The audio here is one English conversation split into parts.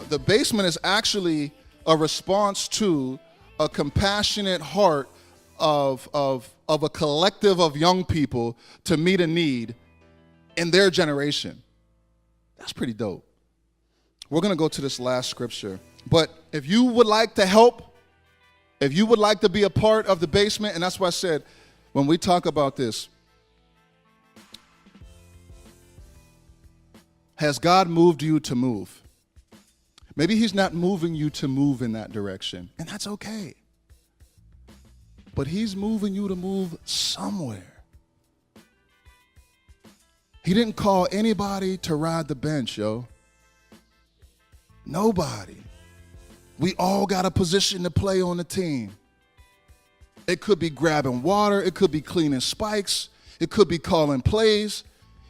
the basement is actually a response to a compassionate heart of a collective of young people to meet a need in their generation. That's pretty dope. We're going to go to this last scripture. But if you would like to help, if you would like to be a part of the basement, and that's why I said when we talk about this, has God moved you to move? Maybe he's not moving you to move in that direction, and that's okay. But he's moving you to move somewhere. He didn't call anybody to ride the bench, yo. Nobody. We all got a position to play on the team. It could be grabbing water. It could be cleaning spikes. It could be calling plays.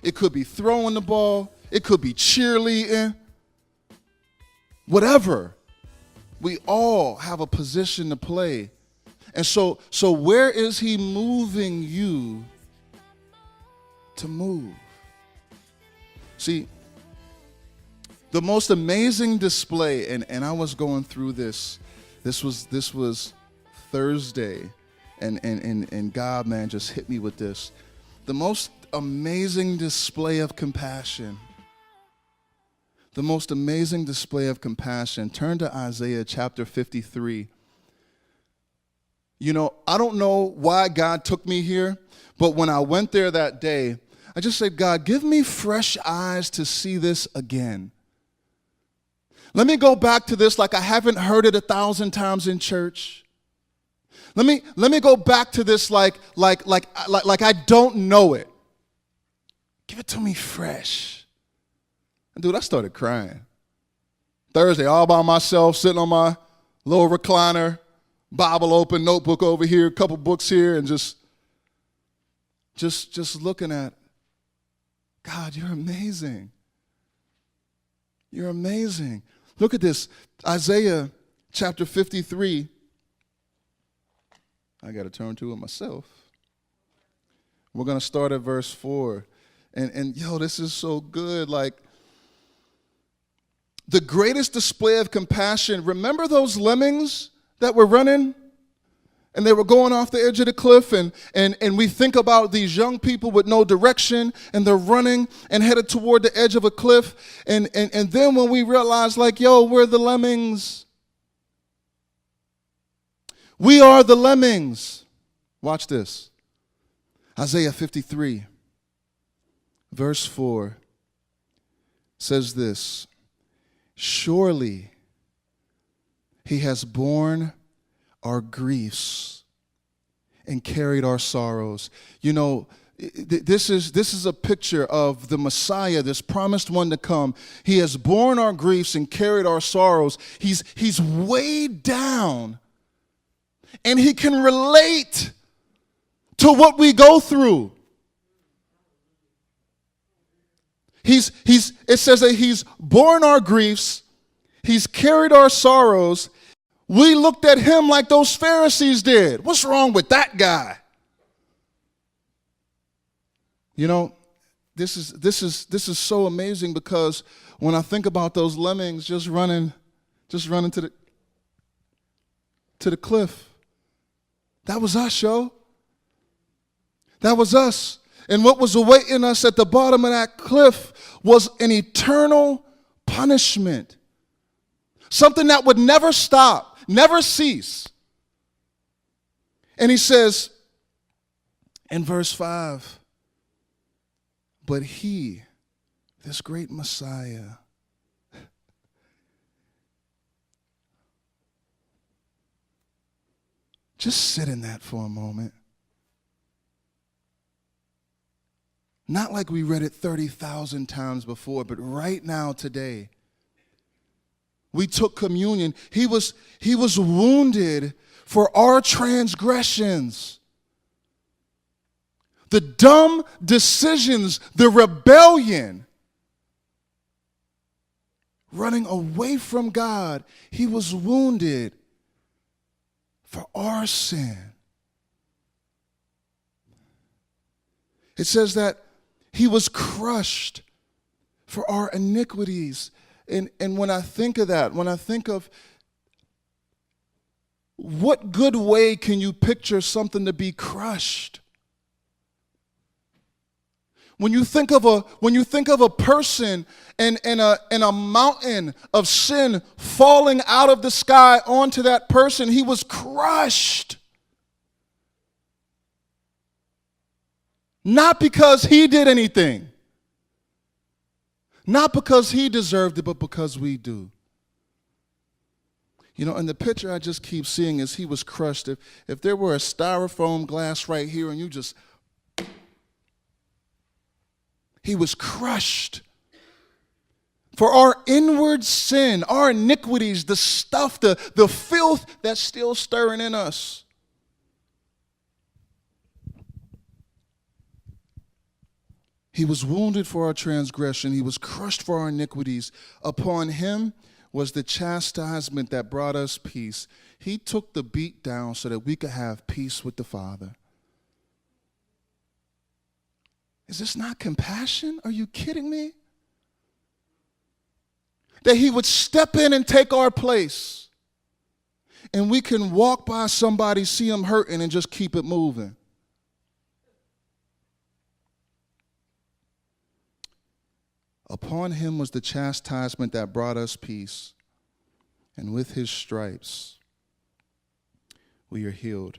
It could be throwing the ball. It could be cheerleading. Whatever. We all have a position to play. And so where is he moving you to move? See, the most amazing display, and I was going through this was Thursday, and God, man, just hit me with this. The most amazing display of compassion. The most amazing display of compassion. Turn to Isaiah chapter 53. You know, I don't know why God took me here, but when I went there that day, I just said, God, give me fresh eyes to see this again. Let me go back to this like I haven't heard it 1,000 times in church. Let me go back to this like I don't know it. Give it to me fresh. And dude, I started crying. Thursday, all by myself, sitting on my little recliner, Bible open, notebook over here, a couple books here, and just looking at, God, you're amazing. You're amazing. Look at this, Isaiah chapter 53. I got to turn to it myself. We're going to start at verse 4. And yo, this is so good. Like, the greatest display of compassion. Remember those lemmings that were running? And they were going off the edge of the cliff, and we think about these young people with no direction, and they're running and headed toward the edge of a cliff. And then when we realize, like, yo, we're the lemmings. We are the lemmings. Watch this. Isaiah 53, verse 4 says this, surely he has borne our griefs and carried our sorrows. You know, this is a picture of the Messiah, this promised one to come. He has borne our griefs and carried our sorrows. He's weighed down, and he can relate to what we go through. It says that he's borne our griefs, he's carried our sorrows. We looked at him like those Pharisees did. What's wrong with that guy? You know, this is so amazing, because when I think about those lemmings just running to the cliff, that was us, yo. That was us. And what was awaiting us at the bottom of that cliff was an eternal punishment. Something that would never stop, never cease. And he says in verse 5, but he, this great Messiah, just sit in that for a moment. Not like we read it 30,000 times before, but right now, today, we took communion. He was wounded for our transgressions. The dumb decisions, the rebellion, running away from God, he was wounded for our sin. It says that he was crushed for our iniquities, And when I think of that, when I think of what good way can you picture something to be crushed? When you think of a person and a mountain of sin falling out of the sky onto that person, he was crushed. Not because he did anything. Not because he deserved it, but because we do. You know, and the picture I just keep seeing is he was crushed. If there were a styrofoam glass right here and you just, he was crushed. For our inward sin, our iniquities, the stuff, the filth that's still stirring in us. He was wounded for our transgression. He was crushed for our iniquities. Upon him was the chastisement that brought us peace. He took the beat down so that we could have peace with the Father. Is this not compassion? Are you kidding me? That he would step in and take our place. And we can walk by somebody, see them hurting, and just keep it moving. Upon him was the chastisement that brought us peace, and with his stripes we are healed.